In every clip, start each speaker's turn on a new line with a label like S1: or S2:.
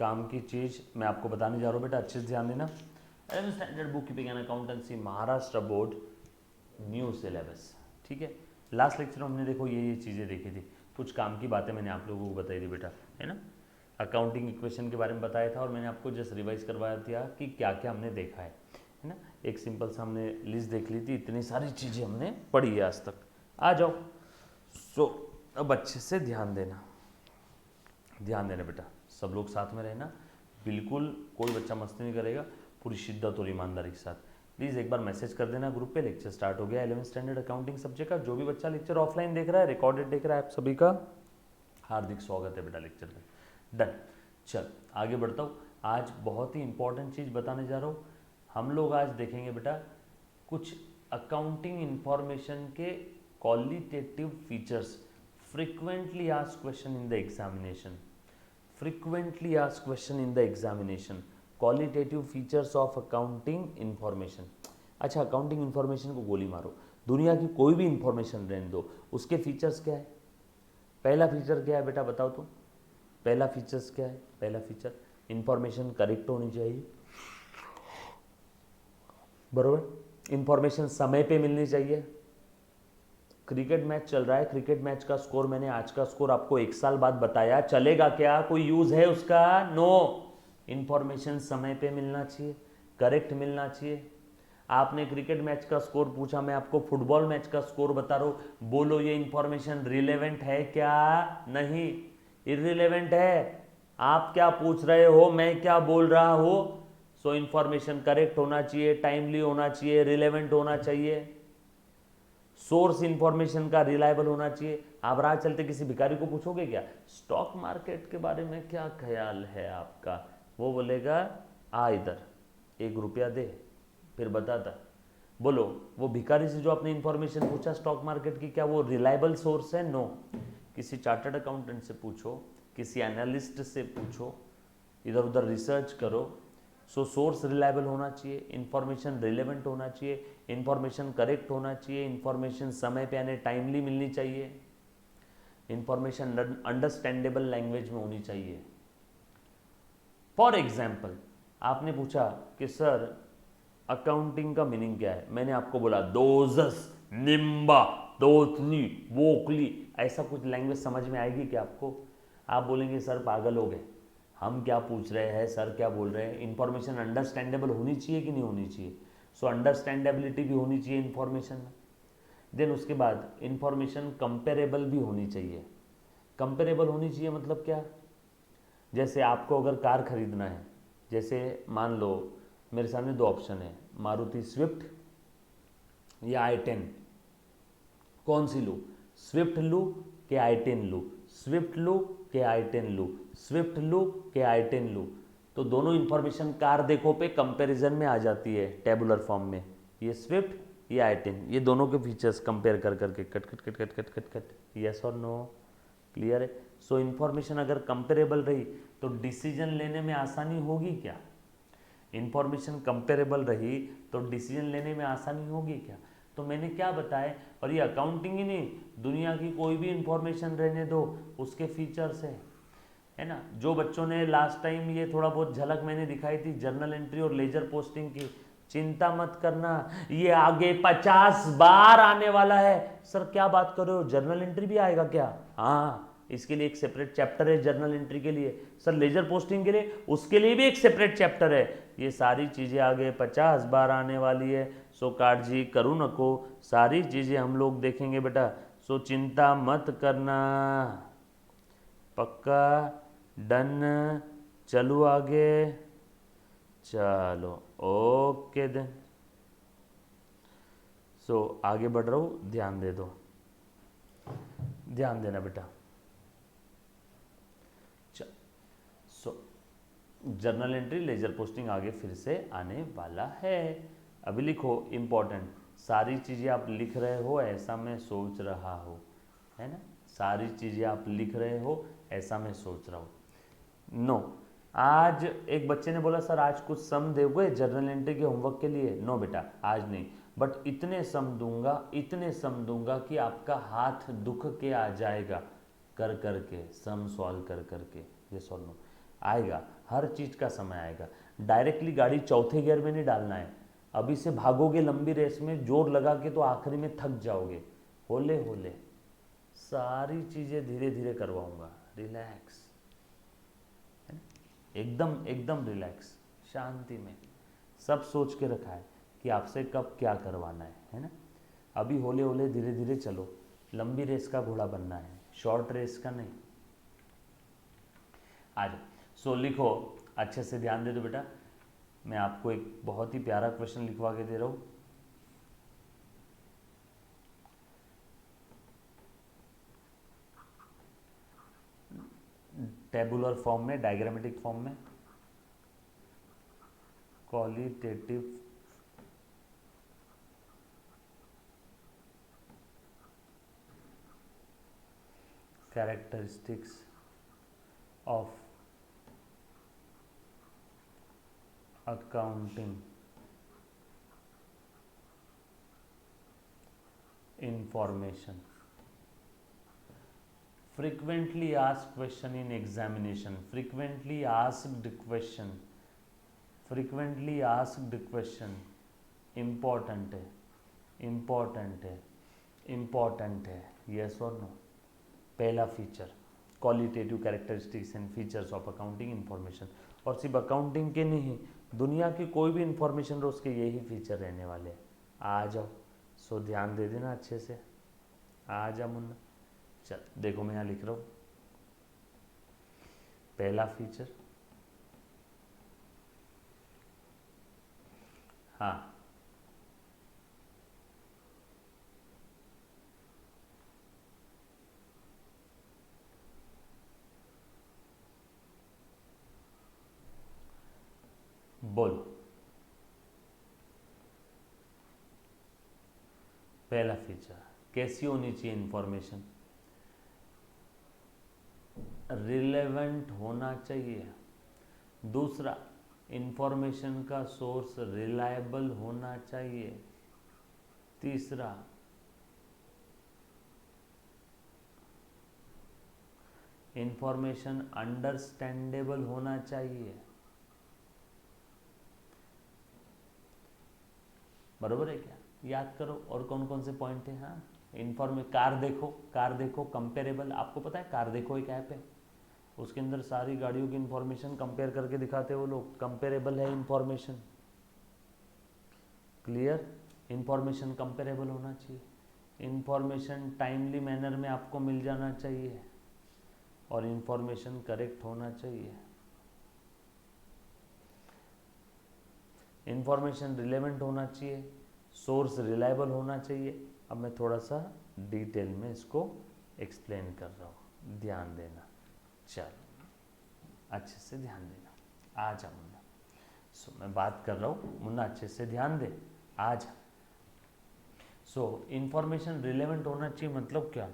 S1: काम की चीज़ मैं आपको बताने जा रहा हूँ बेटा, अच्छे से ध्यान देना। 11th standard book keeping and accountancy Maharashtra board new syllabus, ठीक है। लास्ट लेक्चर में हमने देखो ये चीज़ें देखी थी, कुछ काम की बातें मैंने आप लोगों को बताई थी बेटा, है ना। अकाउंटिंग इक्वेशन के बारे में बताया था और मैंने आपको जस्ट रिवाइज करवाया था कि क्या क्या हमने देखा है ना। एक सिंपल सा हमने लिस्ट देख ली थी, इतनी सारी चीज़ें हमने पढ़ी है आज तक। आ जाओ। सो अब अच्छे से ध्यान देना, ध्यान देना बेटा, सब लोग साथ में रहना, बिल्कुल कोई बच्चा मस्ती नहीं करेगा, पूरी शिद्दत और ईमानदारी के साथ। प्लीज़ एक बार मैसेज कर देना ग्रुप पे, लेक्चर स्टार्ट हो गया 11th स्टैंडर्ड अकाउंटिंग सब्जेक्ट का। जो भी बच्चा लेक्चर ऑफलाइन देख रहा है, रिकॉर्डेड देख रहा है, आप सभी का हार्दिक स्वागत है बेटा लेक्चर में। डन, चल आगे बढ़ता हूँ। आज बहुत ही इंपॉर्टेंट चीज़ बताने जा रहा हूँ। हम लोग आज देखेंगे बेटा कुछ अकाउंटिंग इंफॉर्मेशन के qualitative features, frequently asked question in the examination, frequently asked question in the examination, qualitative features of accounting information। अच्छा, अकाउंटिंग इन्फॉर्मेशन को गोली मारो, दुनिया की कोई भी इंफॉर्मेशन रहने दो, उसके फीचर्स क्या है। पहला फीचर क्या है बेटा, बताओ तो। पहला फीचर्स क्या है? पहला फीचर, इंफॉर्मेशन करेक्ट होनी चाहिए, बरोबर। इंफॉर्मेशन समय पे मिलनी चाहिए। क्रिकेट मैच चल रहा है, क्रिकेट मैच का स्कोर मैंने आज का स्कोर आपको 1 साल बाद बताया, चलेगा क्या? कोई यूज है उसका? नो। इंफॉर्मेशन समय पे मिलना चाहिए, करेक्ट मिलना चाहिए। आपने क्रिकेट मैच का स्कोर पूछा, मैं आपको फुटबॉल मैच का स्कोर बता रहा हूं, बोलो ये इंफॉर्मेशन रिलेवेंट है क्या? नहीं, इररिलेवेंट है। आप क्या पूछ रहे हो, मैं क्या बोल रहा हूं। सो इंफॉर्मेशन करेक्ट होना चाहिए, टाइमली होना चाहिए, रिलेवेंट होना चाहिए, सोर्स इंफॉर्मेशन का रिलायबल होना चाहिए। आप राह चलते किसी भिखारी को पूछोगे क्या स्टॉक मार्केट के बारे में क्या ख्याल है आपका, वो बोलेगा आ इधर 1 रुपया दे, फिर बताता। बोलो वो भिखारी से जो आपने इंफॉर्मेशन पूछा स्टॉक मार्केट की, क्या वो रिलायबल सोर्स है? नो। किसी चार्टर्ड अकाउंटेंट से पूछो, किसी एनालिस्ट से पूछो, इधर उधर रिसर्च करो। सो सोर्स रिलायबल होना चाहिए, इंफॉर्मेशन रिलेवेंट होना चाहिए, इंफॉर्मेशन करेक्ट होना चाहिए, इंफॉर्मेशन समय पे यानी टाइमली मिलनी चाहिए, इंफॉर्मेशन अंडरस्टैंडेबल लैंग्वेज में होनी चाहिए। फॉर एग्जाम्पल आपने पूछा कि सर अकाउंटिंग का मीनिंग क्या है, मैंने आपको बोला दोजस, निम्बा, दोतली, वोकली, ऐसा कुछ लैंग्वेज समझ में आएगी क्या आपको? आप बोलेंगे सर पागल हो गए, हम क्या पूछ रहे हैं, सर क्या बोल रहे हैं। इंफॉर्मेशन अंडरस्टैंडेबल होनी चाहिए कि नहीं होनी चाहिए? सो अंडरस्टैंडेबिलिटी भी होनी चाहिए इंफॉर्मेशन में। देन उसके बाद इंफॉर्मेशन कंपेरेबल भी होनी चाहिए। कंपेरेबल होनी चाहिए मतलब क्या? जैसे आपको अगर कार खरीदना है, जैसे मान लो मेरे सामने 2 ऑप्शन है, मारुति स्विफ्ट या i10, कौन सी लूँ? स्विफ्ट लूँ कि i10 लूँ? स्विफ्ट लूँ कि i10 लूँ? स्विफ्ट लूँ कि i10 लूँ? तो दोनों इंफॉर्मेशन कार देखो पे कंपैरिजन में आ जाती है टेबुलर फॉर्म में, ये स्विफ्ट ये i10, ये दोनों के फीचर्स कंपेयर कर करके cut cut cut cut cut cut cut, yes और नो, क्लियर है। सो इंफॉर्मेशन अगर कंपेरेबल रही तो डिसीजन लेने में आसानी होगी क्या? इंफॉर्मेशन कंपेरेबल रही तो डिसीजन लेने में आसानी होगी क्या? तो मैंने क्या बताया, और ये अकाउंटिंग ही नहीं, दुनिया की कोई भी इंफॉर्मेशन रहने दो, उसके फीचर्स है ना। जो बच्चों ने लास्ट टाइम ये थोड़ा बहुत झलक मैंने दिखाई थी जर्नल एंट्री और लेजर पोस्टिंग की, चिंता मत करना, ये आगे 50 बार आने वाला है। सर क्या बात कर रहे हो, जर्नल एंट्री भी आएगा क्या? हाँ, इसके लिए एक सेपरेट चैप्टर है जर्नल एंट्री के लिए। सर लेजर पोस्टिंग के लिए, उसके लिए भी एक सेपरेट चैप्टर है। ये सारी चीज़ें आगे 50 बार आने वाली है। सो काटजी करू नको, सारी चीज़ें हम लोग देखेंगे बेटा। सो चिंता मत करना, पक्का, डन। चलो आगे, चलो ओके देन। सो आगे बढ़ रहा हूँ, ध्यान दे दो, ध्यान देना बेटा। सो जर्नल एंट्री लेजर पोस्टिंग आगे फिर से आने वाला है। अभी लिखो इम्पोर्टेंट, सारी चीज़ें आप लिख रहे हो ऐसा मैं सोच रहा हूँ, है ना। सारी चीज़ें आप लिख रहे हो ऐसा मैं सोच रहा हूँ। नो, आज एक बच्चे ने बोला सर आज कुछ सम दोगे जर्नल एंट्री के होमवर्क के लिए? नो बेटा आज नहीं, बट इतने सम दूंगा, इतने सम दूंगा कि आपका हाथ दुख के आ जाएगा कर करके, सम सॉल्व कर करके। ये सॉल्व नो आएगा, हर चीज़ का समय आएगा। डायरेक्टली गाड़ी चौथे गियर में नहीं डालना है। अभी से भागोगे लंबी रेस में जोर लगा के तो आखिरी में थक जाओगे। होले होले सारी चीज़ें धीरे धीरे करवाऊंगा। रिलैक्स, एकदम एकदम रिलैक्स, शांति में। सब सोच के रखा है कि आपसे कब क्या करवाना है ना। अभी होले होले धीरे धीरे चलो। लंबी रेस का घोड़ा बनना है, शॉर्ट रेस का नहीं। आज सो लिखो, अच्छे से ध्यान दे दो बेटा। मैं आपको एक बहुत ही प्यारा क्वेश्चन लिखवा के दे रहा हूँ। टेबुलर फॉर्म में, डायग्रामेटिक फॉर्म में, qualitative characteristics of accounting information. Frequently asked question in examination. Frequently asked question. Frequently asked question. Important है, important है, important है। Yes or no? पहला feature, qualitative characteristics and features of accounting information. और सिर्फ accounting के नहीं, दुनिया की कोई भी इंफॉर्मेशन रो उसके यही फीचर रहने वाले हैं। आ जाओ, सो ध्यान दे देना अच्छे से। आ जा मुन्ना, चल देखो मैं यहाँ लिख रहा हूँ। पहला फीचर, हाँ, बोलो। पहला फीचर, कैसी होनी चाहिए इंफॉर्मेशन? रिलेवेंट होना चाहिए। दूसरा, इंफॉर्मेशन का सोर्स रिलायबल होना चाहिए। तीसरा, इंफॉर्मेशन अंडरस्टैंडेबल होना चाहिए। बरोबर है क्या? याद करो और कौन कौन से पॉइंट है। हाँ, कार देखो, कार देखो कंपेरेबल। आपको पता है कार देखो एक ऐप है, उसके अंदर सारी गाड़ियों की इंफॉर्मेशन कंपेयर करके दिखाते हैं वो लोग। कंपेरेबल है इंफॉर्मेशन, क्लियर? इंफॉर्मेशन कंपेरेबल होना चाहिए। इंफॉर्मेशन टाइमली मैनर में आपको मिल जाना चाहिए और इंफॉर्मेशन करेक्ट होना चाहिए। इंफॉर्मेशन रिलेवेंट होना चाहिए, सोर्स रिलायबल होना चाहिए। अब मैं थोड़ा सा डिटेल में इसको एक्सप्लेन कर रहा हूँ, ध्यान देना। चलो अच्छे से ध्यान देना। आ जा मुन्ना, सो मैं बात कर रहा हूँ, मुन्ना अच्छे से ध्यान दे। आ जा। सो इंफॉर्मेशन रिलेवेंट होना चाहिए मतलब क्या?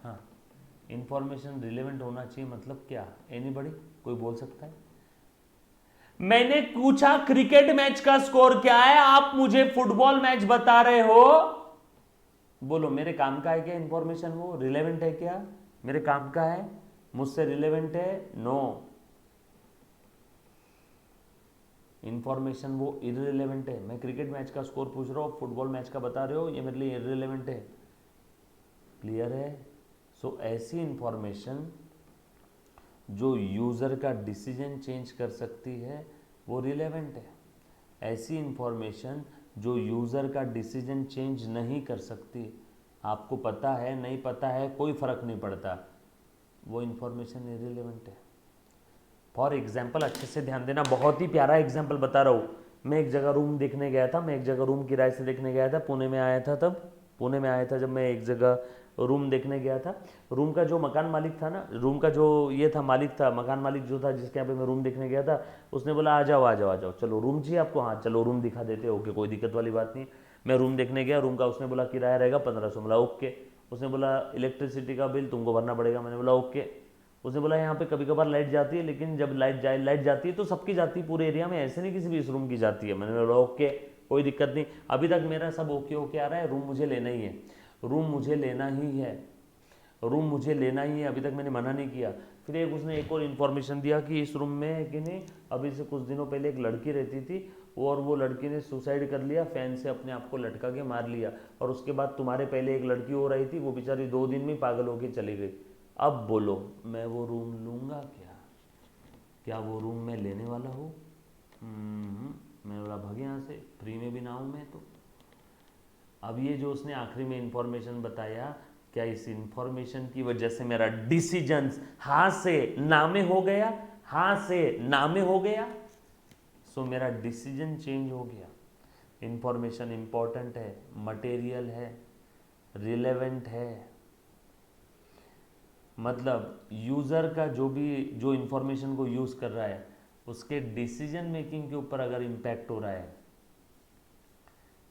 S1: हाँ, इंफॉर्मेशन रिलेवेंट होना चाहिए मतलब क्या? एनीबॉडी, कोई बोल सकता है? मैंने पूछा क्रिकेट मैच का स्कोर क्या है, आप मुझे फुटबॉल मैच बता रहे हो। बोलो, मेरे काम का है क्या इंफॉर्मेशन? वो रिलेवेंट है क्या? मेरे काम का है? मुझसे रिलेवेंट है? नो। इंफॉर्मेशन वो इररिलेवेंट है। मैं क्रिकेट मैच का स्कोर पूछ रहा हूँ, फुटबॉल मैच का बता रहे हो, ये मेरे लिए इररिलेवेंट है। क्लियर है? सो ऐसी इंफॉर्मेशन जो यूज़र का डिसीजन चेंज कर सकती है वो रिलेवेंट है। ऐसी इंफॉर्मेशन जो यूज़र का डिसीजन चेंज नहीं कर सकती, आपको पता है नहीं पता है कोई फ़र्क नहीं पड़ता, वो इंफॉर्मेशन इररिलेवेंट है। फॉर एग्जाम्पल, अच्छे से ध्यान देना, बहुत ही प्यारा एग्जाम्पल बता रहा हूँ। मैं एक जगह रूम देखने गया था, मैं एक जगह रूम किराए से देखने गया था, पुणे में आया था तब। पुणे में आया था जब मैं एक जगह रूम देखने गया था। रूम का जो मकान मालिक था ना, रूम का जो ये था मालिक था, मकान मालिक जो था जिसके यहाँ पे मैं रूम देखने गया था, उसने बोला आ जाओ आ जाओ आ जाओ, चलो रूम चाहिए आपको? हाँ चलो रूम दिखा देते। ओके, कोई दिक्कत वाली बात नहीं। मैं रूम देखने गया, रूम का उसने बोला किराया रहेगा 1500। बोला ओके। उसने बोला इलेक्ट्रिसिटी का बिल तुमको भरना पड़ेगा। मैंने बोला ओके। उसने बोला यहाँ पे कभी कभार लाइट जाती है, लेकिन जब लाइट जाती है तो सबकी जाती है पूरे एरिया में, ऐसे नहीं किसी भी इस रूम की जाती है। मैंने बोला ओके, कोई दिक्कत नहीं। अभी तक मेरा सब ओके ओके आ रहा है। रूम मुझे लेना ही है, रूम मुझे लेना ही है, रूम मुझे लेना ही है, अभी तक मैंने मना नहीं किया। फिर एक उसने एक और इन्फॉर्मेशन दिया कि इस रूम में है कि नहीं, अभी से कुछ दिनों पहले एक लड़की रहती थी और वो लड़की ने सुसाइड कर लिया, फैन से अपने आप को लटका के मार लिया, और उसके बाद तुम्हारे पहले एक लड़की हो रही थी, वो बेचारी 2 दिन में पागल होके चली गई। अब बोलो मैं वो रूम लूँगा क्या वो रूम मैं लेने वाला हूँ? मैं बोला भाग यहाँ से, फ्री में भी ना हूँ मैं तो। अब ये जो उसने आखिरी में इंफॉर्मेशन बताया, क्या इस इंफॉर्मेशन की वजह से मेरा डिसीजन हाँ से ना में हो गया? हाँ से ना में हो गया, सो मेरा डिसीजन चेंज हो गया। इंफॉर्मेशन इंपॉर्टेंट है, मटेरियल है, रिलेवेंट है, मतलब यूज़र का जो इंफॉर्मेशन को यूज़ कर रहा है उसके डिसीजन मेकिंग के ऊपर अगर इम्पैक्ट हो रहा है,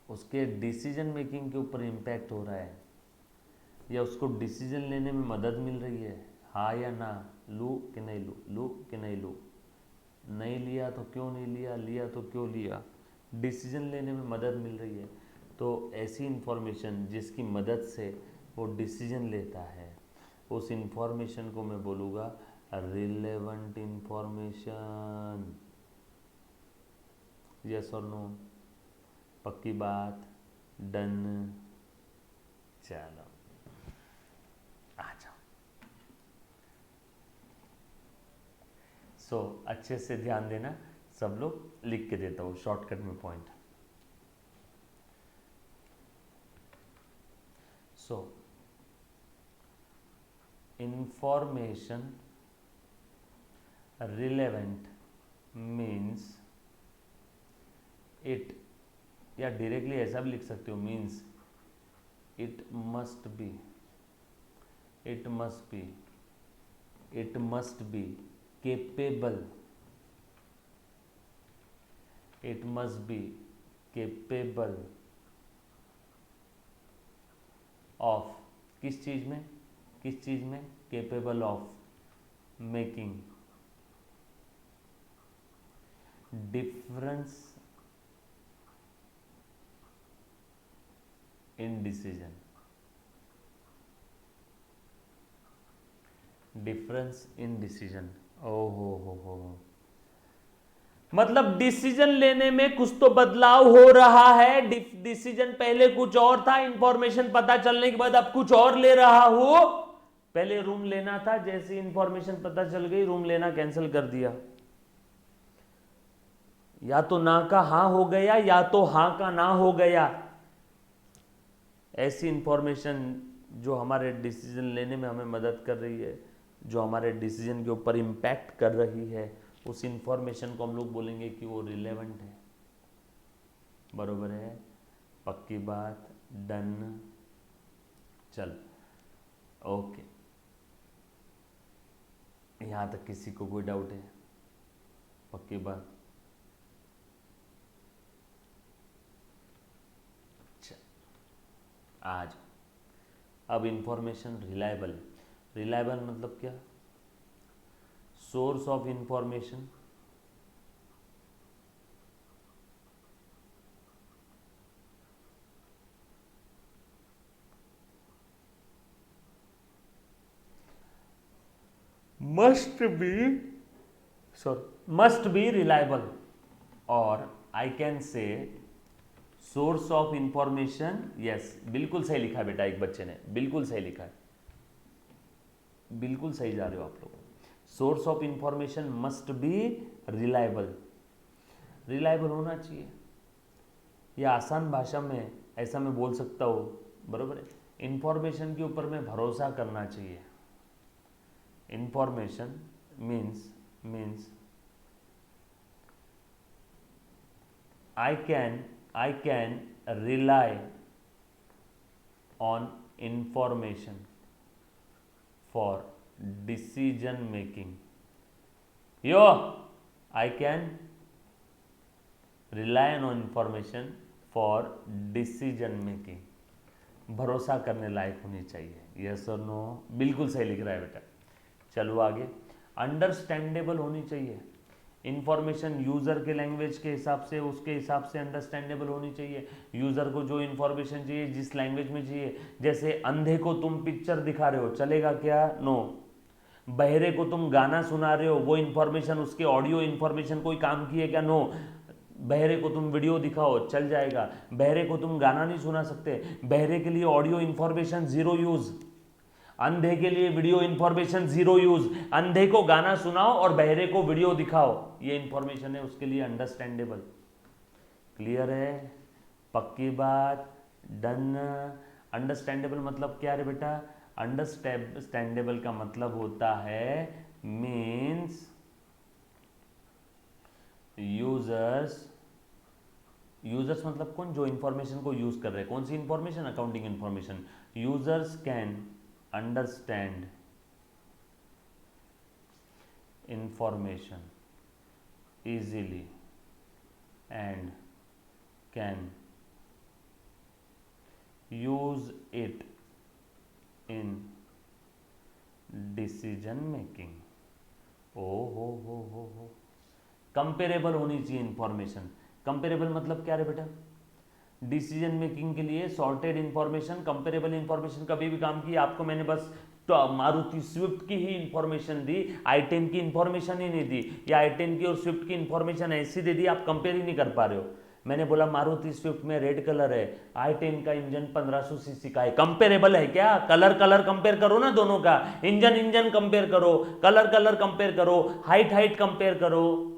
S1: उसके डिसीजन मेकिंग के ऊपर इम्पैक्ट हो रहा है, या उसको डिसीजन लेने में मदद मिल रही है, हाँ या ना, लूँ कि नहीं लूँ, लूँ कि नहीं लूँ, नहीं लिया तो क्यों नहीं लिया, लिया तो क्यों लिया, डिसीजन लेने में मदद मिल रही है, तो ऐसी इंफॉर्मेशन जिसकी मदद से वो डिसीजन लेता है, उस इंफॉर्मेशन को मैं बोलूँगा रिलेवेंट इंफॉर्मेशन। यस और नो? पक्की बात? डन? चलो आ जाओ। सो अच्छे से ध्यान देना, सब लोग लिख के देता हूँ शॉर्टकट में point. So information relevant means it, या डायरेक्टली ऐसा भी लिख सकते हो, means it must be capable, it must be capable of, किस चीज में capable of making difference in decision, हो, मतलब डिसीजन लेने में कुछ तो बदलाव हो रहा है। डिसीजन पहले कुछ और था, इंफॉर्मेशन पता चलने के बाद अब कुछ और ले रहा हूं। पहले रूम लेना था, जैसे इंफॉर्मेशन पता चल गई रूम लेना कैंसिल कर दिया। या तो ना का हाँ हो गया, या तो हाँ का ना हो गया। ऐसी इंफॉर्मेशन जो हमारे डिसीजन लेने में हमें मदद कर रही है, जो हमारे डिसीजन के ऊपर इम्पैक्ट कर रही है, उस इंफॉर्मेशन को हम लोग बोलेंगे कि वो रिलेवेंट है। बरोबर है? पक्की बात? डन? चल ओके, यहां तक किसी को कोई डाउट है? पक्की बात? आज अब इंफॉर्मेशन रिलायबल मतलब क्या? Source of information must be reliable, और I can say source of information. Yes, बिल्कुल सही लिखा है बेटा, एक बच्चे ने बिल्कुल सही लिखा है, बिल्कुल सही जा रहे हो आप लोग। Source of information must be reliable होना चाहिए, या आसान भाषा में ऐसा मैं बोल सकता हूँ, बरोबर है, इंफॉर्मेशन के ऊपर में भरोसा करना चाहिए। Information means I can rely on information for decision making. I can rely on information for decision making. भरोसा करने लायक होनी चाहिए। यस और नो? बिल्कुल सही लिख रहा है बेटा। चलो आगे। अंडरस्टैंडेबल होनी चाहिए। इंफॉर्मेशन यूज़र के लैंग्वेज के हिसाब से, उसके हिसाब से अंडरस्टैंडेबल होनी चाहिए। यूज़र को जो इन्फॉर्मेशन चाहिए, जिस लैंग्वेज में चाहिए, जैसे अंधे को तुम पिक्चर दिखा रहे हो, चलेगा क्या? नो। बहरे को तुम गाना सुना रहे हो, वो इंफॉर्मेशन, उसके ऑडियो इंफॉर्मेशन कोई काम की है क्या? नो। बहरे को तुम वीडियो दिखाओ, चल जाएगा। बहरे को तुम गाना नहीं सुना सकते, बहरे के लिए ऑडियो इंफॉर्मेशन जीरो यूज। अंधे के लिए वीडियो इंफॉर्मेशन जीरो यूज। अंधे को गाना सुनाओ और बहरे को वीडियो दिखाओ, ये इंफॉर्मेशन है उसके लिए अंडरस्टैंडेबल। क्लियर है? पक्की बात? डन। अंडरस्टैंडेबल मतलब क्या रे बेटा? अंडरस्टैंडेबल का मतलब होता है मीन्स यूजर्स मतलब कौन? जो इंफॉर्मेशन को यूज कर रहे हैं। कौन सी information? Accounting information. Users can understand information easily and can use it in decision making. ओ हो कंपेरेबल होनी चाहिए इंफॉर्मेशन। कंपेरेबल मतलब क्या रे बेटा? डिसीजन मेकिंग के लिए सॉर्टेड इंफॉर्मेशन, कंपेरेबल इंफॉर्मेशन कभी भी काम की। आपको मैंने बस तो मारुति स्विफ्ट की ही इंफॉर्मेशन दी, i10 की इंफॉर्मेशन ही नहीं दी, या i10 की और स्विफ्ट की इंफॉर्मेशन ऐसी दे दी, आप कंपेयर ही नहीं कर पा रहे हो। मैंने बोला मारुति स्विफ्ट में रेड कलर है, i10 का इंजन 1500 सीसी का है। कंपेरेबल है क्या? कलर कलर कंपेयर करो ना दोनों का, इंजन इंजन कंपेयर करो, कलर कलर कंपेयर करो, हाइट हाइट कंपेयर करो।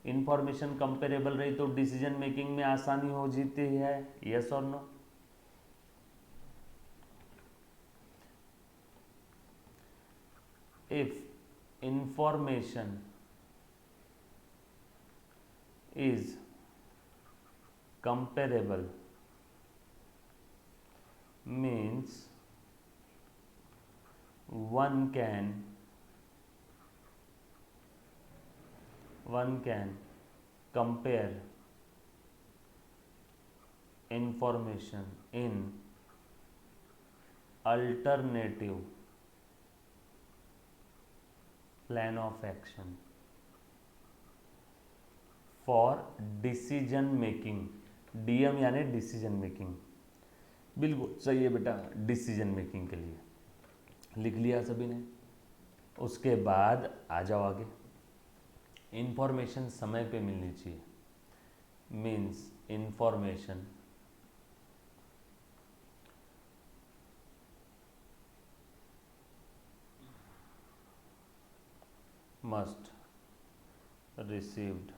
S1: इंफॉर्मेशन कंपेरेबल रही तो डिसीजन मेकिंग में आसानी हो जीती है। यस और no? If information is comparable means one can compare information in alternative plan of action for decision making. DM यानी डिसीजन मेकिंग। बिल्कुल सही है बेटा, डिसीजन मेकिंग के लिए लिख लिया सभी ने। उसके बाद आ जाओ आगे। इंफॉर्मेशन समय पे मिलनी चाहिए, means information must received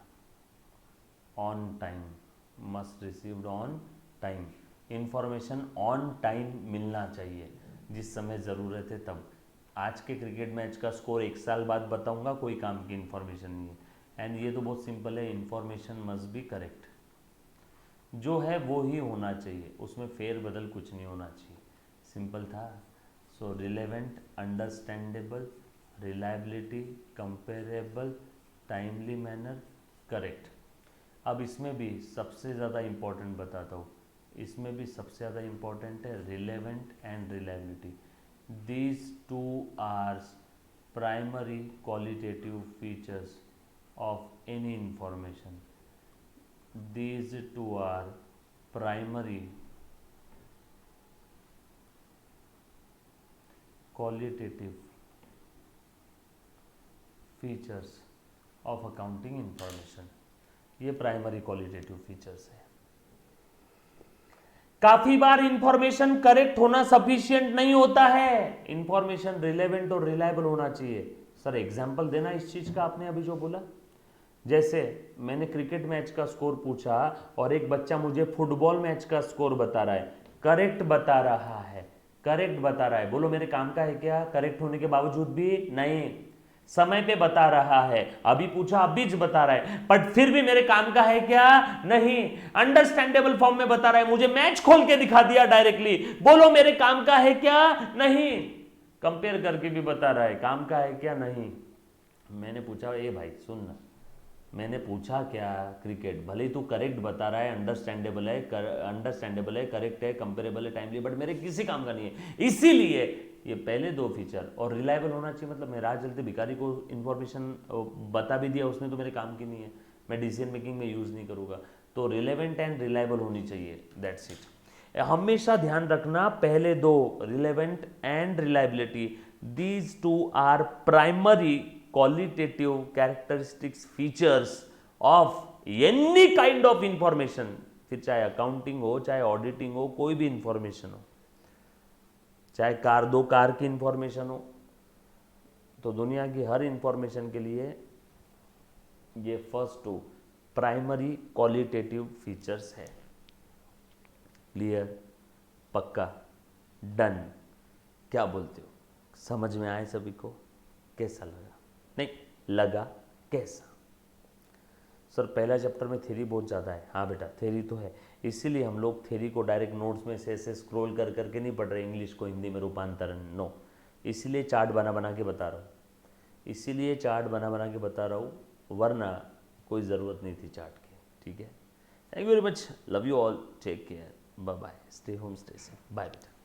S1: on time. Must received on time. Information on time मिलना चाहिए, जिस समय ज़रूरत है तब। आज के क्रिकेट मैच का स्कोर 1 साल बाद बताऊंगा, कोई काम की इंफॉर्मेशन नहीं है। एंड ये तो बहुत सिंपल है, इंफॉर्मेशन मस्ट बी करेक्ट। जो है वो ही होना चाहिए, उसमें फेर बदल कुछ नहीं होना चाहिए। सिंपल था। So relevant, understandable, reliability, comparable, timely manner, correct. अब इसमें भी सबसे ज़्यादा इम्पोर्टेंट बताता हूँ, इसमें भी सबसे ज़्यादा इम्पोर्टेंट है relevant and reliability. These two are primary qualitative features of any information. These two are primary qualitative features of accounting information. ये प्राइमरी क्वालिटेटिव फीचर्स है। काफी बार इंफॉर्मेशन करेक्ट होना सफिशिएंट नहीं होता है, इंफॉर्मेशन रिलेवेंट और रिलायबल होना चाहिए। सर एग्जांपल देना इस चीज का, आपने अभी जो बोला। जैसे मैंने क्रिकेट मैच का स्कोर पूछा और एक बच्चा मुझे फुटबॉल मैच का स्कोर बता रहा है, करेक्ट बता रहा है, करेक्ट बता रहा है। बोलो मेरे काम का है क्या? करेक्ट होने के बावजूद भी नहीं, समय पे बता रहा है। अभी पूछा अभी बता रहा है, बट फिर भी मेरे काम का है क्या? नहीं। अंडरस्टैंडेबल फॉर्म में बता रहा है, मुझे मैच खोल के दिखा दिया डायरेक्टली। बोलो मेरे काम का है क्या? नहीं। कंपेयर करके भी बता रहा है, काम का है क्या? नहीं। मैंने पूछा ए भाई सुन ना, मैंने पूछा क्या? क्रिकेट। भले ही तू करेक्ट बता रहा है, अंडरस्टैंडेबल है, करेक्ट है, कंपेरेबल है, टाइमली, बट मेरे किसी काम का नहीं है। इसीलिए ये पहले दो फीचर और रिलायबल होना चाहिए। मतलब मैं राह चलते भिखारी को इन्फॉर्मेशन बता भी दिया उसने, तो मेरे काम की नहीं है, मैं डिसीजन मेकिंग में यूज़ नहीं करूँगा। तो रिलेवेंट एंड रिलायबल होनी चाहिए, दैट्स इट। हमेशा ध्यान रखना, पहले दो relevant and reliability, these two are primary qualitative characteristics features of any kind of information, फिर चाहे अकाउंटिंग हो, चाहे ऑडिटिंग हो, कोई भी इंफॉर्मेशन हो, चाहे कार की इंफॉर्मेशन हो, तो दुनिया की हर इंफॉर्मेशन के लिए ये first two primary qualitative features है। क्लियर, पक्का, डन? क्या बोलते हो, समझ में आए सभी को? कैसा लगा? नहीं लगा, कैसा? सर पहला चैप्टर में थ्योरी बहुत ज़्यादा है। हाँ बेटा थ्योरी तो है, इसीलिए हम लोग थ्योरी को डायरेक्ट नोट्स में से ऐसे स्क्रॉल कर करके नहीं पढ़ रहे, इंग्लिश को हिंदी में रूपांतरण, नो, इसीलिए चार्ट बना बना के बता रहा हूँ, इसीलिए चार्ट बना बना के बता रहा हूँ, वरना कोई ज़रूरत नहीं थी चार्ट की। ठीक है, thank you very much, love you all, take care, bye bye, stay home stay safe, bye बेटा।